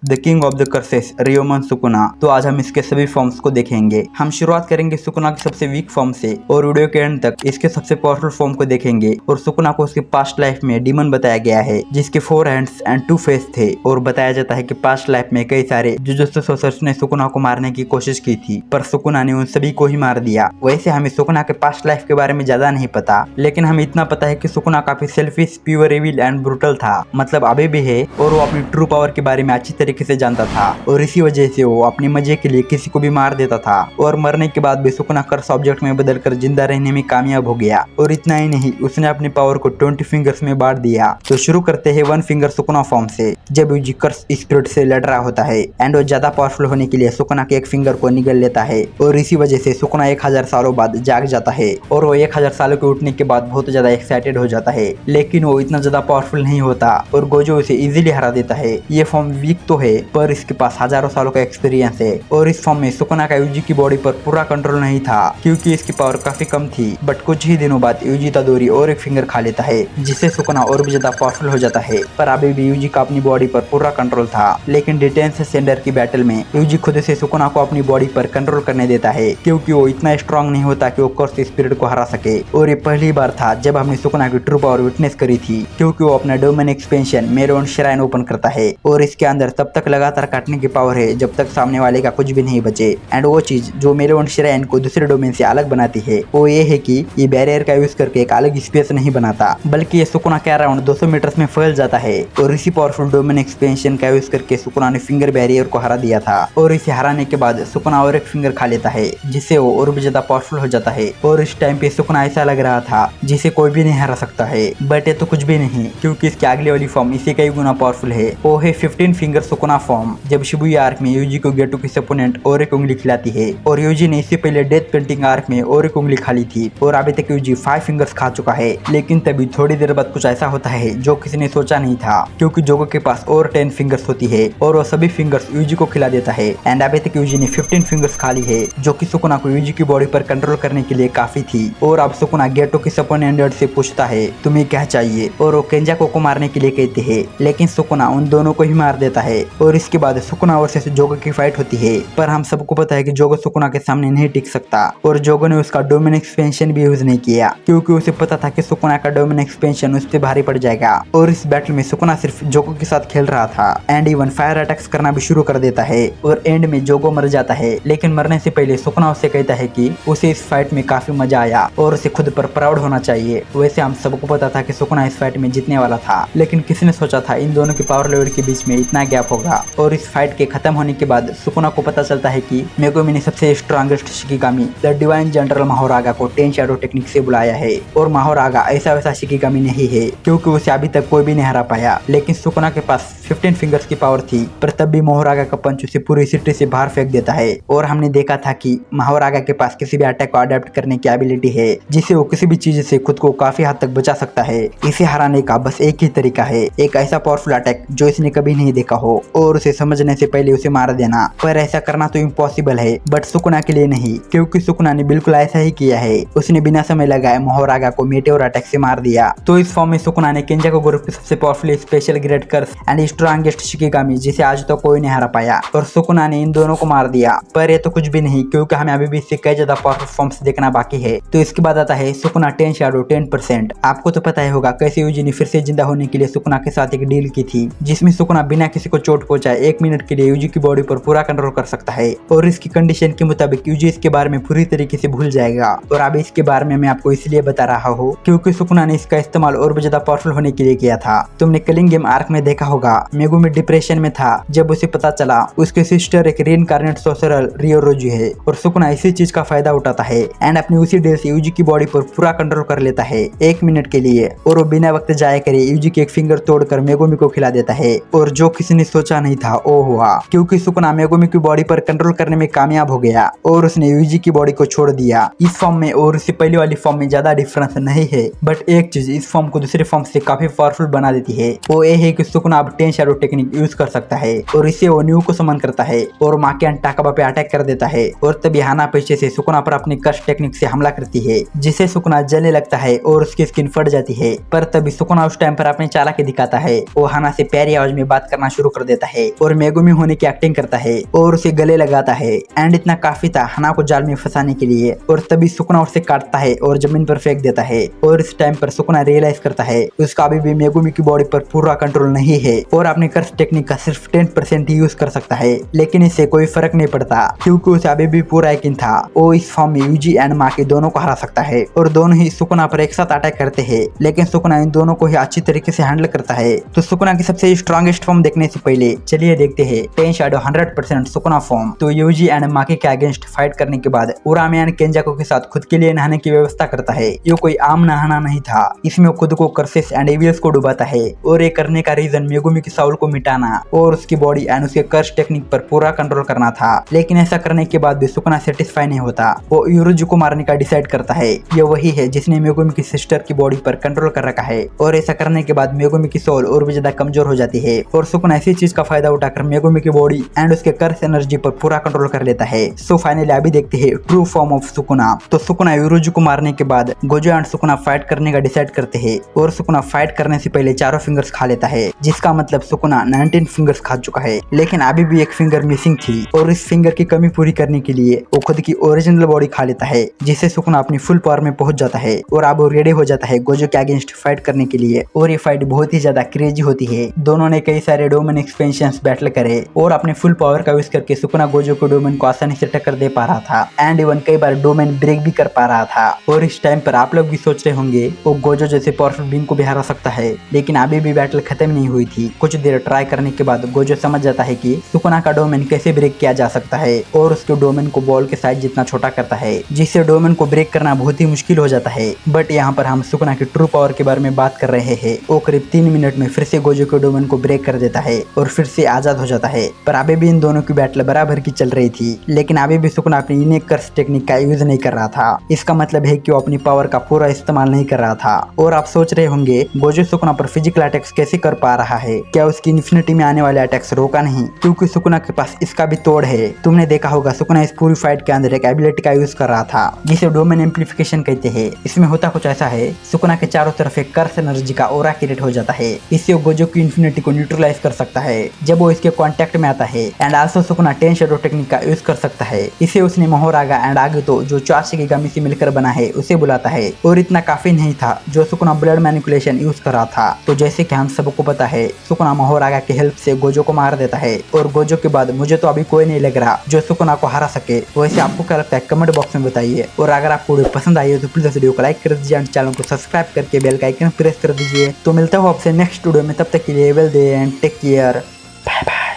The king of the curses Ryomen Sukuna. तो आज हम इसके सभी फॉर्म्स को देखेंगे। हम शुरुआत करेंगे सुकुना के सबसे वीक फॉर्म से और वीडियो के एंड तक इसके सबसे पावरफुल फॉर्म को देखेंगे। और सुकुना को उसके पास्ट लाइफ में डीमन बताया गया है जिसके 4 हैंड्स एंड 2 फेस थे और बताया जाता है कि पास्ट लाइफ में कई सारे जुजुत्सु सोर्सर्स ने सुकुना को मारने की कोशिश की थी पर सुकुना ने उन सभी को ही मार दिया। वैसे हमें सुकुना के पास्ट लाइफ के बारे में ज्यादा नहीं पता, लेकिन हमें इतना पता है कि सुकुना काफी selfish, pure evil and brutal था, मतलब अभी भी है और वो अपनी ट्रू पावर के बारे में अच्छी तरीके से जानता था और इसी वजह से वो अपने मजे के लिए किसी को भी मार देता था और मरने के बाद भी सुकुना कर्स ऑब्जेक्ट में बदलकर जिंदा रहने में कामयाब हो गया। और इतना ही नहीं, उसने अपनी पावर को 20 फिंगर्स में बांट दिया। तो शुरू करते हैं 1 फिंगर सुकुना फॉर्म से। जब यूजी कर्स स्पिरिट से लड़ रहा होता है एंड वो ज्यादा पावरफुल होने के लिए सुकुना के एक फिंगर को निगल लेता है और इसी वजह से सुकुना 1000 सालों बाद जाग जाता है और वो 1000 सालों के उठने के बाद बहुत ज्यादा एक्साइटेड हो जाता है, लेकिन वो इतना ज्यादा पावरफुल नहीं होता और गोजो उसे इजीली हरा देता है। ये फॉर्म वीक तो है पर इसके पास हजारों सालों का एक्सपीरियंस है और इस फॉर्म में सुकुना का यूजी की बॉडी पर पूरा कंट्रोल नहीं था क्योंकि इसकी पावर काफी कम थी। बट कुछ ही दिनों बाद यूजी तादोरी और एक फिंगर खा लेता है जिससे सुकुना और भी ज्यादा पावरफुल हो जाता है, पर अभी भी यूजी का अपनी बॉडी पर पूरा कंट्रोल था। लेकिन डिटेंस सेंडर की बैटल में यूजी खुद से सुकुना को अपनी बॉडी पर कंट्रोल करने देता है क्योंकि वो इतना स्ट्रांग नहीं होता कि वो कर्स स्पिरिट को हरा सके। और ये पहली बार था जब हमने सुकुना की ट्रू पावर विटनेस करी थी क्योंकि वो अपना डोमेन एक्सपेंशन मेरोन श्राइन ओपन करता है और इसके अंदर तब तक लगातार काटने की पावर है जब तक सामने वाले का कुछ भी नहीं बचे। एंड वो चीज जो मेरोन श्राइन को दूसरे डोमेन से अलग बनाती है वो ये है कि ये बैरियर का यूज करके एक अलग स्पेस नहीं बनाता बल्कि ये सुकुना के अराउंड 200 मीटर में फैल जाता है। और इसी पावरफुल डोमेन एक्सपेंशन का यूज करके सुकुना ने फिंगर बैरियर को हरा दिया था और इसे हराने के बाद सुकुना और एक फिंगर खा लेता है जिससे वो और भी ज्यादा पावरफुल हो जाता है। और इस टाइम पे सुकुना ऐसा लग रहा था जिसे कोई भी नहीं हरा सकता है, बट ये तो कुछ भी नहीं क्योंकि इसकी अगली वाली फॉर्म इसे कई गुना पावरफुल है। वो है 15 फिंगर सुकुना फॉर्म। जब शिबुया आर्क में यूजी को गेटो की अपोनेंट और एक उंगली खिलाती है और यूजी ने इससे पहले डेथ पेंटिंग आर्क में और एक उंगली खा ली थी और अभी तक यूजी 5 फिंगर्स खा चुका है। लेकिन तभी थोड़ी देर बाद कुछ ऐसा होता है जो किसी ने सोचा नहीं था क्योंकि जोगो के पास और 10 फिंगर्स होती है और वो सभी फिंगर्स यूजी को खिला देता है। एंड अभी तक यूजी ने 15 फिंगर्स खा ली है जो कि सुकुना को यूजी की बॉडी पर कंट्रोल करने के लिए काफी थी। और अब सुकुना गेटो की अपोनेंट से पूछता है तुम्हें क्या चाहिए और वो केंजाको को मारने के लिए कहते हैं, लेकिन सुकुना उन दोनों को ही मार देता है। और इसके बाद सुकुना और जोगो की फाइट होती है पर हम सबको पता है कि जोगो सुकुना के सामने नहीं टिक सकता और जोगो ने उसका डोमेन एक्सपेंशन भी यूज नहीं किया क्योंकि उसे पता था कि सुकुना का डोमेन एक्सपेंशन उस पर भारी पड़ जाएगा। और इस बैटल में सुकुना सिर्फ जोगो के साथ खेल रहा था एंड इवन फायर अटैक्स करना भी शुरू कर देता है और एंड में जोगो मर जाता है। लेकिन मरने से पहले सुकुना उससे कहता है कि उसे इस फाइट में काफी मजा आया और उसे खुद पर प्राउड होना चाहिए। वैसे हम सबको पता था कि सुकुना इस फाइट में जीतने वाला था, लेकिन किसने सोचा था इन दोनों के पावर लेवल के बीच में इतना गैप होगा। और इस फाइट के खत्म होने के बाद सुकुना को पता चलता है कि मेगुमी ने सबसे strongest shikigami the divine general Mahoraga को 10 शैडो टेक्निक से बुलाया है और माहोरागा ऐसा वैसा शिकिगामी नहीं है क्योंकि उसे अभी तक कोई भी नहीं हरा पाया। लेकिन सुकुना के पास 15 फिंगर्स की पावर थी पर तब भी माहोरागा का पंच उसे पूरी सिटी से बाहर फेंक देता है। और हमने देखा था कि माहोरागा के पास किसी भी अटैक को अडेप्ट करने की एबिलिटी है जिससे वो किसी भी चीज से खुद को काफी हद तक बचा सकता है। इसे हराने का बस एक ही तरीका है, एक ऐसा पावरफुल अटैक जो इसने कभी नहीं देखा हो और उसे समझने से पहले उसे मार देना। पर ऐसा करना तो इम्पॉसिबल है बट सुकुना के लिए नहीं क्योंकि सुकुना ने बिल्कुल ऐसा ही किया है। उसने बिना समय लगाए माहोरागा को मेटेओर अटैक से मार दिया। तो इस फॉर्म में सुकुना ने केंजाको ग्रुप की सबसे powerful special grade curse and strongest shikigami जिसे आज तक कोई नहीं हरा पाया और सुकुना ने इन दोनों को मार दिया। पर ये तो कुछ भी नहीं क्योंकि हमें अभी भी इससे कई ज्यादा पावरफुल फॉर्म्स देखना बाकी है। तो इसके बाद आता है सुकुना 10 शैडो 10%। आपको तो पता ही होगा कैसे यूजी ने फिर से जिंदा होने के लिए सुकुना के साथ एक डील की थी जिसमें सुकुना बिना किसी को चोट पहुंचाए 1 मिनट के लिए यूजी की बॉडी पर पूरा कंट्रोल कर सकता है और इसकी कंडीशन के मुताबिक यूजी इसके बारे में पूरी तरीके से भूल जाएगा। और अभी इसके बारे में मैं आपको इसलिए बता रहा हूँ क्योंकि सुकुना ने इसका इस्तेमाल और भी ज्यादा पावरफुल होने के लिए किया था। तुमने किलिंग गेम आर्क में देखा होगा मेगुमी डिप्रेशन में था जब उसे पता चला उसके सिस्टर एक रीइंकार्नेट सोर्सरर रियोरोजी है और सुकुना इसी चीज का फायदा उठाता है एंड अपनी उसी डील से यूजी की बॉडी पर पूरा कंट्रोल कर लेता है 1 मिनट के लिए और वो बिना वक्त जाया करे यूजी की एक फिंगर तोड़कर मेगुमी को खिला देता है। और जो किसी ने सोचा नहीं था वो हुआ क्योंकि सुकुना मेगुमी की बॉडी पर कंट्रोल करने में कामयाब हो गया और उसने यूजी की बॉडी को छोड़ दिया। इस फॉर्म में और उससे पहले वाली फॉर्म में ज्यादा डिफरेंस नहीं है बट एक चीज इस फॉर्म को दूसरे फॉर्म से काफी पावरफुल बना देती है, वो ये है कि सुकुना अब 10 शैडो टेक्निक यूज कर सकता है और इससे वो न्यू को समन करता है और माकियान टाकाबा पे अटैक कर देता है। और तभी हाना पीछे से सुकुना पर अपनी कर्स टेक्निक से हमला करती है जिससे सुकुना जलने लगता है और उसकी स्किन फट जाती है। पर तभी सुकुना उस टाइम पर अपनी चालाकी दिखाता है, वो हाना से प्यारी आवाज में बात करना शुरू कर देता है और मेगुमी होने की एक्टिंग करता है और उसे गले लगाता है। एंड इतना काफी था हना को जाल में फंसाने के लिए। और तभी सुकुना उसे काटता है और जमीन पर फेंक देता है। और इस टाइम पर सुकुना रियलाइज करता है उसका अभी भी मेगुमी की बॉडी पर पूरा कंट्रोल नहीं है और अपने कर्स टेक्निक का सिर्फ 10% ही यूज कर सकता है। लेकिन इससे कोई फर्क नहीं पड़ता क्योंकि उसे अभी भी पूरा यकीन था वो इस फॉर्म में यूजी एंड माकी दोनों को हरा सकता है। और दोनों ही सुकुना पर एक साथ अटैक करते हैं, लेकिन सुकुना इन दोनों को ही अच्छी तरीके से हैंडल करता है। तो सुकुना की सबसे स्ट्रॉन्गेस्ट फॉर्म देखने से पहले चलिए देखते हैं टेन शैडो 100% सुकुना फॉर्म। तो यूजी एंड माकी के अगेंस्ट फाइट करने के बाद उरामे एंड केंजाको के साथ खुद के लिए नहाने की व्यवस्था करता है। ये कोई आम नहाना नहीं था, इसमें खुद को कर्सेस एंड एविल्स को डुबाता है। और ये करने का रीजन मेगुमी की साउल को मिटाना और उसकी बॉडी एंड उसके कर्स टेक्निक पर पूरा कंट्रोल करना था। लेकिन ऐसा करने के बाद भी सुकुना सेटिस्फाई नहीं होता। वो यूरुजु को मारने का डिसाइड करता है। ये वही है जिसने मेगुमी की सिस्टर की बॉडी पर कंट्रोल कर रखा है। और ऐसा करने के बाद मेगुमी की सोल और भी ज्यादा कमजोर हो जाती है और सुकुना ऐसी चीज का फायदा उठाकर मेगुमी की बॉडी एंड उसके कर्स एनर्जी पर पूरा कंट्रोल कर लेता है। सो फाइनली अभी देखते हैं ट्रू फॉर्म ऑफ सुकुना। तो सुकुना यूरुजु को मारने के बाद गोजो एंड सुकुना फाइट करने का डिसाइड करते हैं और सुकुना फाइट करने से पहले चारों फिंगर्स खा लेता है, जिसका मतलब सुकुना 19 फिंगर्स खा चुका है। लेकिन अभी भी एक फिंगर मिसिंग थी और इस फिंगर की कमी पूरी करने के लिए वो खुद की ओरिजिनल बॉडी खा लेता है, जिससे सुकुना अपनी फुल पावर में पहुंच जाता है और अब वो रेडी हो जाता है गोजो के अगेंस्ट फाइट करने के लिए। और ये फाइट बहुत ही ज्यादा क्रेजी होती है। दोनों ने कई सारे डोमेन एक्सपेंशंस बैटल करे और अपने फुल पावर का यूज करके सुकुना गोजो को डोमेन को आसानी से टक्कर दे पा रहा था एंड इवन कई बार डोमेन ब्रेक भी कर पा रहा था। और इस टाइम पर आप लोग भी सोच रहे होंगे वो गोजो जैसे पावरफुल बींग को भी हरा सकता है, लेकिन अभी भी बैटल खत्म नहीं हुई थी। कुछ देर ट्राई करने के बाद गोजो समझ जाता है कि सुकुना का डोमेन कैसे ब्रेक किया जा सकता है और उसके डोमेन को बॉल के साइज जितना छोटा करता है, जिससे डोमेन को ब्रेक करना बहुत ही मुश्किल हो जाता है। बट यहाँ पर हम सुकुना की ट्रू पावर के बारे में बात कर रहे हैं। वो करीब 3 मिनट में फिर से गोजो के डोमेन को ब्रेक कर देता है और फिर से आजाद हो जाता है। पर अभी भी इन दोनों की बैटल बराबर की चल रही थी, लेकिन अभी भी सुकुना अपनी यूनिक कर्स टेक्निक का यूज नहीं कर रहा था। इसका मतलब है कि वो अपनी पावर का पूरा इस्तेमाल नहीं कर रहा था। और आप सोच रहे होंगे गोजो सुकुना पर फिजिकल अटैक्स कैसे कर पा रहा है, क्या उसकी इन्फिनिटी में आने वाले अटैक्स रोका नहीं? क्योंकि सुकुना के पास इसका भी तोड़ है। तुमने देखा होगा सुकुना इस पूरी फाइट के अंदर एक एबिलिटी का यूज कर रहा था जिसे डोमेन एम्प्लीफिकेशन कहते हैं। इसमें होता कुछ ऐसा है, सुकुना के चारों तरफ एक कर्स एनर्जी का ऑरा क्रिएट हो जाता है। इससे वो गोजो की इन्फिनिटी को न्यूट्रलाइज कर सकता है जब वो इसके कांटेक्ट में आता है। And also Sukuna 10 shadow technique का यूज कर सकता है। इसे उसने मोहोरागा एंड आगुतो जो 4 शिकिगामी से मिलकर बना है उसे बुलाता है। और इतना काफी नहीं था जो सुकुना ब्लड मैनिपुलेशन यूज कर रहा था। तो जैसे कि हम सबको पता है सुकुना मोहोरागा की हेल्प से गोजो को मार देता है। और गोजो के बाद मुझे तो अभी कोई नहीं लग रहा जो सुकुना को हरा सके। वैसे आपको क्या लगता है कमेंट बॉक्स में बताइए। और अगर आपको वीडियो पसंद आई है तो प्लीज वीडियो को लाइक कर दीजिए एंड चैनल को सब्सक्राइब करके बेल का आइकन प्रेस कर दीजिए। तो मिलता हूँ आपसे नेक्स्ट वीडियो में, तब तक के लिए well day and take care, bye bye.